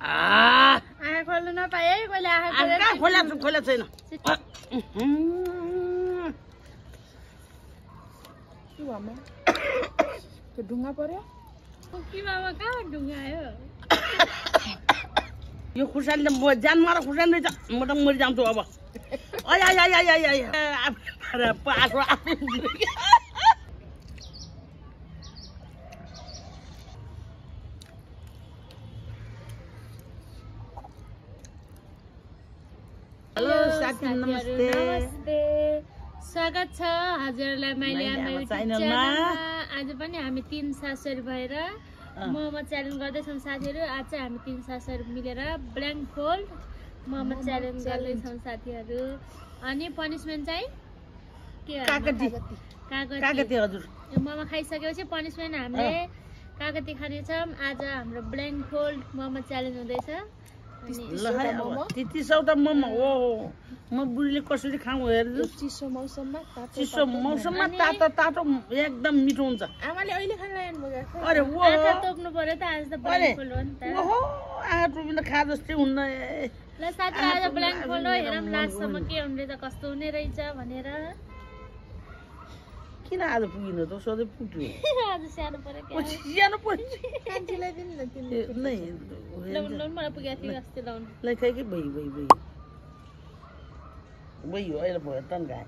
आँखा खोल्नु नपाए है कहिले आँखा खोला छैन ढुङ्गा पर्यो कि मामा कहाँ ढुङ्गा आयो यो खुर्सानीले ज्यान मार खुर्सानी रहेछ म त मरिजान्छु अब पासो हेलो साथी नमस्ते स्वागत छ हजुरलाई मैले हाम्रो च्यानलमा आज पनि हामी 3 सासुर भएर मोमो च्यालेन्ज गर्दैछौँ साथीहरू आज चाहिँ हामी 3 सासुर मिलेर ब्ल्याङ्क फोल्ड मोमो च्यालेन्ज गर्दैछौँ साथीहरू अनि पनिशमेन्ट चाहिँ के कागती हजुर मोमो खाइसकेपछि पनिशमेन्ट हामीले कागती खानेछौँ आज हाम्रो ब्ल्याङ्क फोल्ड मोमो च्यालेन्ज हुँदैछ चिसो त मोमो हो म बुढीले कसरी खाऊ हेर्नु चिसो मौसममा तातो तातो एकदम मिठो हुन्छ आमाले अहिले खान लाग्नु भएको अरे वो आँखा तोप्नु पर्यो त आज त ब्ल्याङ्क फोल्ड हो नि त ओहो आँखा टोपिन खा जस्तै हुन्न ल साथी आज ब्ल्याङ्क फोल्ड हो हेरौँ लास्टसम्म के हुने त कस्तो हुने रहेछ भनेर किन आज पुगिनु त सधैँ पुग्यो आज सानो पर्यो क्या सानो पर्यो कान्छीलाई दिनु न तिमीले नै लाउन मलाई पुगेको थियो अस्ति लाउनु लै खै कि भइ हो अहिले भयो तन गाए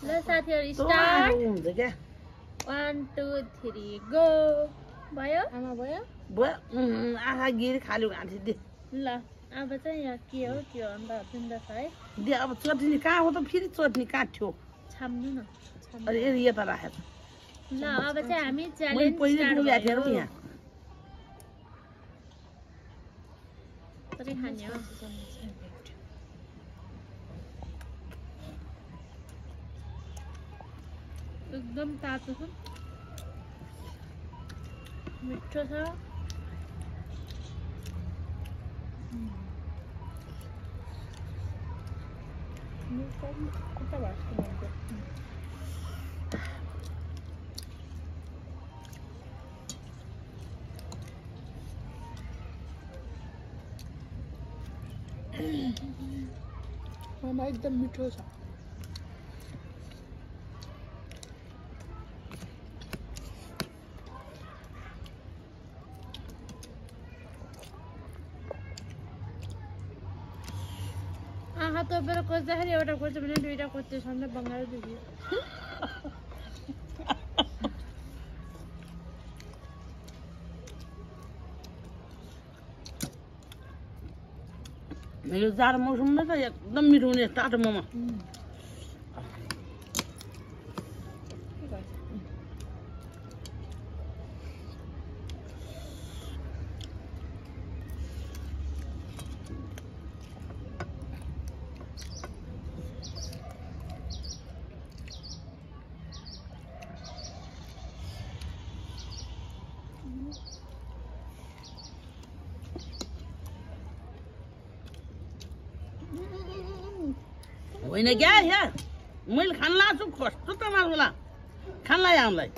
ल साथीहरू स्टार्ट हुन्छ क्या 1 2 3 गो भयो आमा भयो आँखा गिरी खाली घाँटी दे ल अब चाहिँ यहाँ के हो त्यो अन्त तिम्रो छ है दे अब चटनी कहाँ हो त फेरि चटनी कहाँ थियो छाम्नु न अरे यता राखेर ल अब चाहिँ हामी च्यालेन्ज पहिले पुगेको थिएँ यहाँ कसरी खाने हो एकदम तातो छ मिठो छ मामा एकदम मिठो छ आँखा तोपेर खोज्दाखेरि एउटा खोज्छ भने दुईटा खोज्छ सन्दै बङ्गाल दिदी यो जाडो मौसममा त एकदम मिठो हुने तातो मोमो होइन क्या यहाँ मैले खान लाग्छु कस्तो त मार्ला खान लाग्यो हामीलाई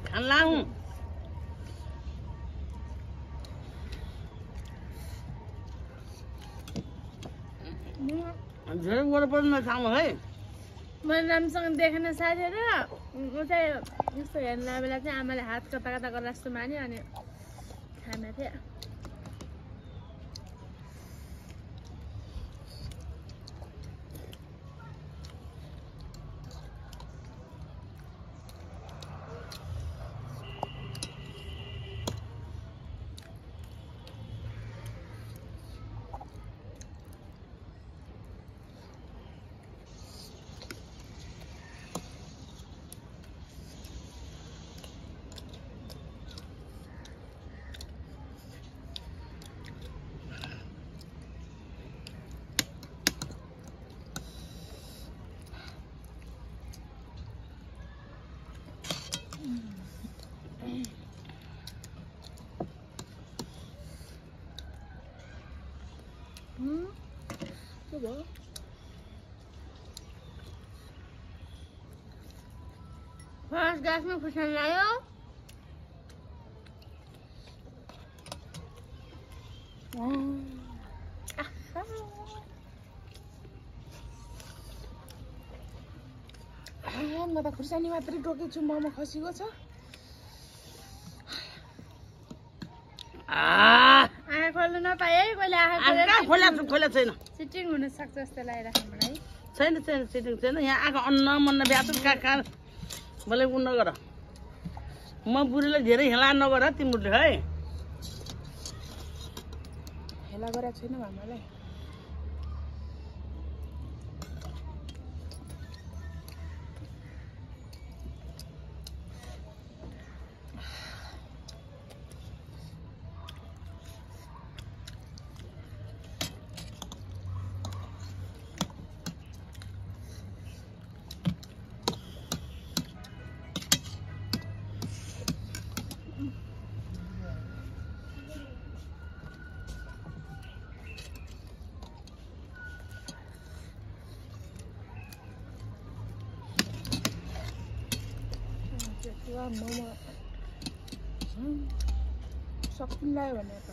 खान लागौँ धेरै वरपर नखाऊँ है मैले राम्रोसँग देखेन साथीहरू ऊ चाहिँ यस्तो हेर्ने बेला चाहिँ आमाले हात कता कता गरेर जस्तो मान्यो अनि खाना थियो फर्स्ट ग्यासमा खुर्सानी लायो म त खुर्सानी मात्रै टोकेछु मोमो खसीको छ आँखा खोल्नु नपाए कहिले आँखा खोला छैन सिटिङ हुन सक्छ जस्तो लागिरहेको मलाई छैन सिटिङ छैन यहाँ आएको अन्न मन्न ब्याथुर कहाँ मलाई उ नगर म बुढीलाई धेरै हेला नगर तिमीले है हेला गरेको छैन मामालाई मोमो सक्किन लाग्यो भने त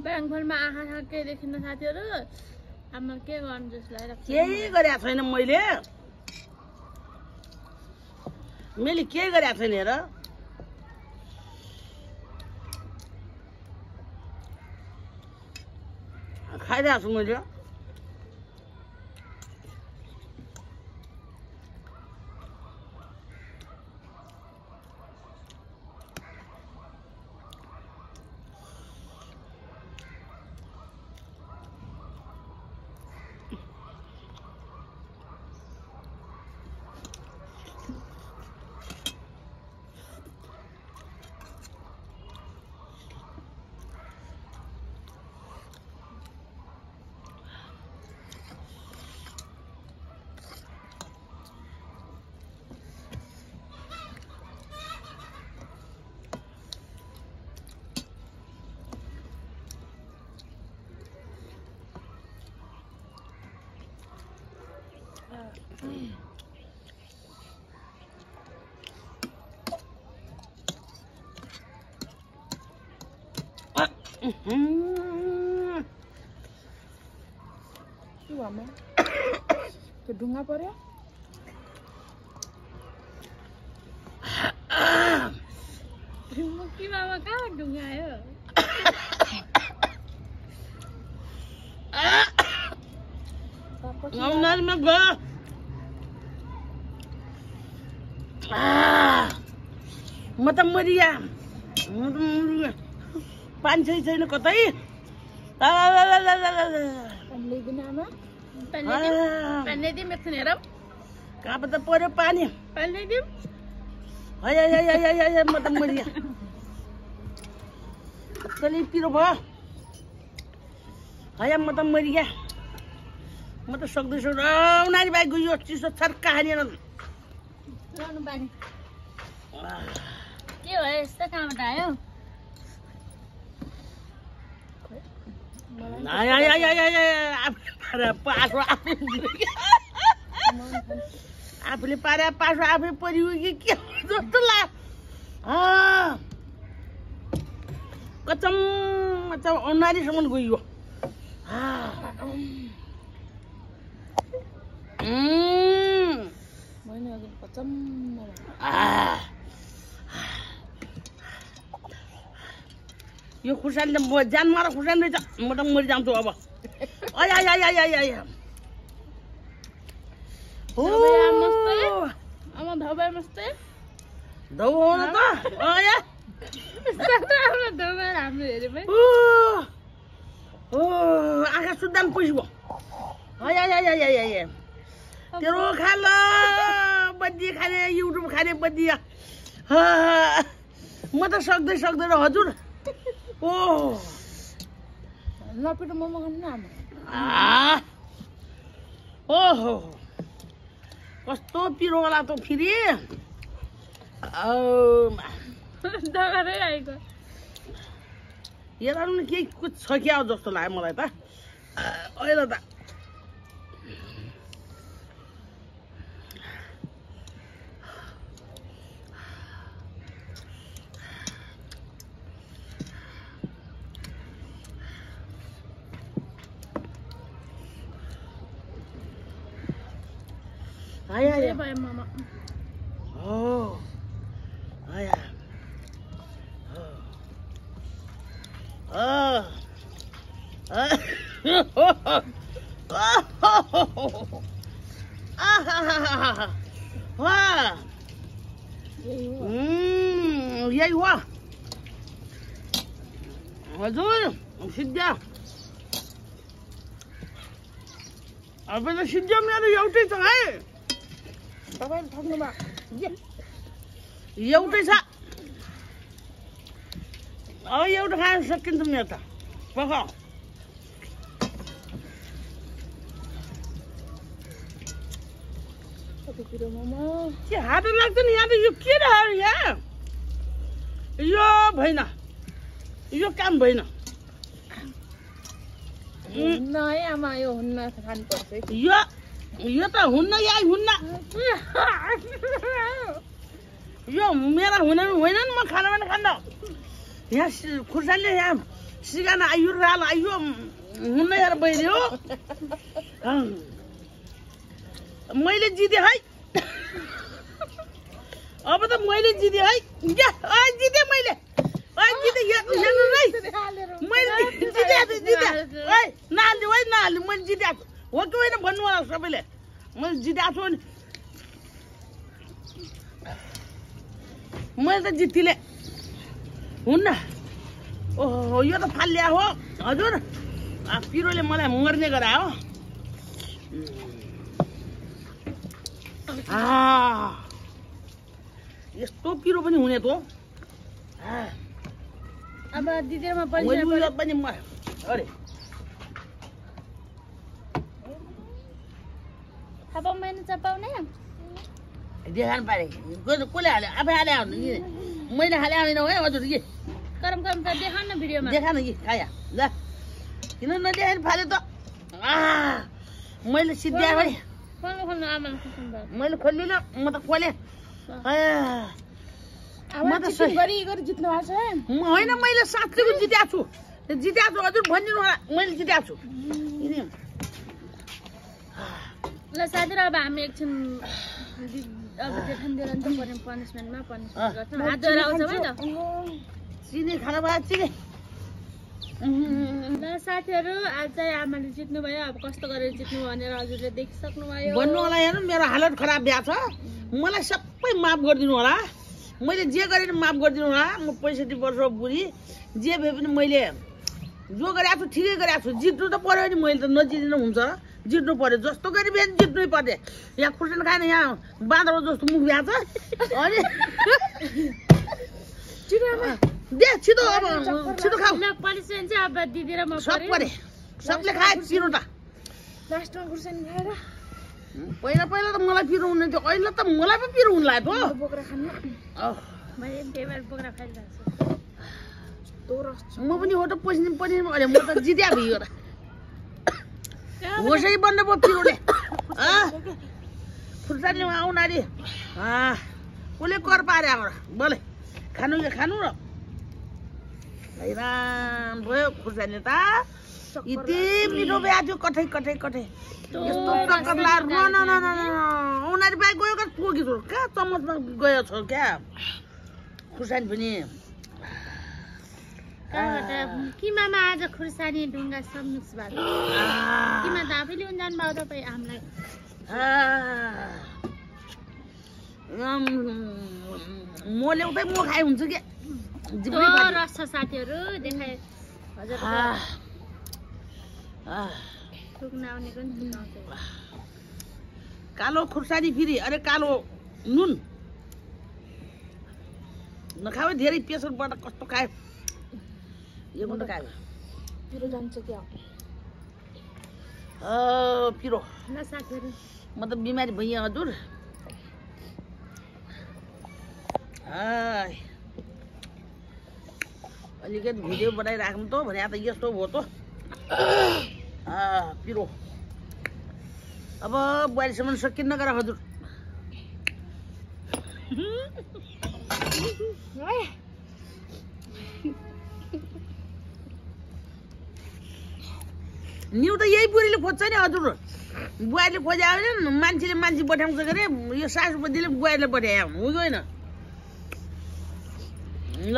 ब्याङ्कफलमा आँखा केही देखिन्न साथीहरू आमा के गर्नु जस्तो लागिरहेको केही गरेको छैन मैले केही गरेको छैन हेर खाइरहेको छु मैले के भमा त्यो ढुङ्गा पर्यो कि मामा कहाँ ढुङ्गा आयो औनारमा गयो म त मरिया पानी छैन कतै ल्याइदिनु आमा पानी ल्याइदिउँ एकछिन हेरौँ कहाँ त पर्यो पानी पानी ल्याइदिउँ है म त मरिया कहिले पिरो भयो है म त मरिया म त सक्दैछु उनीहरू भाइ गयो चिसो छर्का हानेर ल्याउनु पानी के भयो यस्तो कहाँबाट आयो आफूले पारे पासो आफै परियो कि के जस्तो लाग्यो कचम कचम औनारीसम्म गयो यो खुर्सानी त ज्यान मार खुर्सानी रहेछ म त मरिजान्छु अब आँखा सुत्दा पनि पुस्यो तेरो खाल बद्दी खाने युट्युब खाने बद्दी म त सक्दैन हजुर लपेटो मोमो खानु न ओहो कस्तो पिरो होला त फेरि दगरै आएको यसलाई केही कुछ छ क्या जस्तो लाग्यो मलाई त अहिले त आया आया मामा oh आया यही हो हजुर सिद्ध्या अब त सिद्ध्या मेरो एउटै छ है तपाईँले थक्नुभयो एउटै छ अब एउटा खान सकिन्छ मेरो त पख के हात लाग्छ नि यहाँ त यो के रह्यो यहाँ यो भएन यो काम भएन हुन्न है आमा यो हुन्न खानुपर्छ यो त हुन्न याइ हुन्न यो मेरा हुन होइन नि म खाना पनि खान्न यहाँ खुर्सानीले यहाँ सिगाना आइयो राल आइयो हुन्न यार बहिनी हो मैले जितेँ है अब त मैले जितेँ है जितेँ मैले जितेँ हेर्नु है मैले जितेँ नहाल्नु है नहाल्नु मैले जितेको हो कि होइन भन्नु होला सबैले मैले जितेको छु नि मैले त जित्तिले हुन्न ओहो यो त फाल्या हो हजुर पिरोले मलाई मर्ने गरायो यस्तो पिरो पनि हुने त अब दिदीमा पनि अरे अब मैंने चपाउने देखान पारे कसले हाल्यो आफै हाले मैले हाले होइन है हजुर के करम करम त देखाउन न भिडियोमा देखा न कि खाया ल किन नदेखाइन फाले त मैले सिद्ध्या है खोल्नु आमाले खोल्नु मैले खोल्दिनँ म त खोलेँ म त गरी जित्नु भएको छ होइन मैले साँच्चैको जितेको छु हजुर भनिदिनु होला मैले जितेको छु ल साथीहरु अब हामी एकछिन अब देखान दिएर नि त पनिसमेन्टमा पनिसमेन्ट गर्छौँ हात जोडेर आउँछ है त चिनी खाना भयो चिनी ल साथीहरु आज चाहिँ आमाले जित्नु भयो अब कस्तो गरेर जित्नु भनेर हजुरले देखिसक्नु भयो भन्नु होला हेर्नु मेरो हालत खराब भएको छ मलाई सबै माफ गरिदिनु होला मैले जे गरेर माफ गरिदिनु होला म 65 वर्ष बुढी जे भए पनि मैले जो गरेको छु ठिकै गरेको छु जित्नु त पर्यो नि मैले त नजित्नु हुन्छ जित्नु पर्यो जस्तो गरी बिहान जित्नै पर्यो यहाँ खुर्सानी खाएन यहाँ बाँदर जस्तो मुख भएको छ अनि दे छिटो अब छिटो खाऊ ल पनिसमेन्ट चाहिँ अब दिदी र म सब परे सबले खाए पिरो त लास्टमा खुर्सानी खाएर पहिला पहिला त मलाई पिरो हुने थियो अहिले त मलाई पो पिरो हुन लाग्यो बोक्रा खानु मैले त्यही भएर बोक्रा खाइरहेको छु म पनि हो त पसिने पनि अरे म त जित्या भयो र होसै बन्द पो पिरोले खुर्सानी आउन अरे कसले कर पारे हाम्रो बोले खानु कि खानु र राम भयो खुर्सानी त यति मिठो बिहा थियो कठै कठै कठै यस्तो टक्कर लाएर उनीहरू बाहेक गयो क्या पोकी छ कहाँ चम्मचमा गयो छ क्या खुर्सानी पनि किमामा आज खुर्सानी ढुङ्गा सब मिक्स भएको किमा त आफैले पनि जानुभयो तपाईँ हामीलाई म ल्याउँदै म खाइ हुन्छ के रस छ साथीहरू देखाए हजुर कालो खुर्सानी फेरि अरे कालो नुन नखायो धेरै प्रेसरबाट कस्तो खायो यो पनि खायो पिरो जान्छ क्या पिरो ल साथीहरू म त बिमारी भइएँ हजुर अलिकति भिडियो बनाइराख्नु त भने त यस्तो भयो त पिरो अब बुहारीसम्म सकिन्न गर हजुर न्यु त यही बुढीले खोज्छ नि हजुर बुहारीले खोज्या भने मान्छेले मान्छे पठाउँछ के अरे यो सासुपतिले बुहारीले पठाए हो कि होइन ल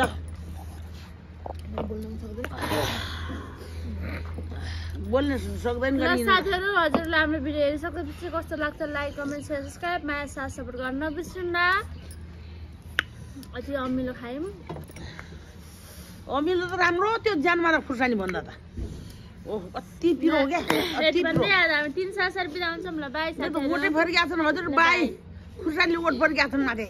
बोल्न सक्दैन साथीहरू हजुरलाई हाम्रो भिडियो हेरिसकेपछि कस्तो लाग्छ लाइक कमेन्ट सेयर सब्सक्राइब माया साथ सपोर्ट गर्न नबिर्सनु न अझै अमिलो खायौँ अमिलो त राम्रो त्यो ज्यानमारा खुर्सानी भन्दा त ओह कति पिरो हो क्या हामी 3 सासर बिदा हुन्छौँ ल बाई साथीहरू मोटै फर्किया छन् हजुर बाई खुर्सानीले ओट फर्किया छन् माथि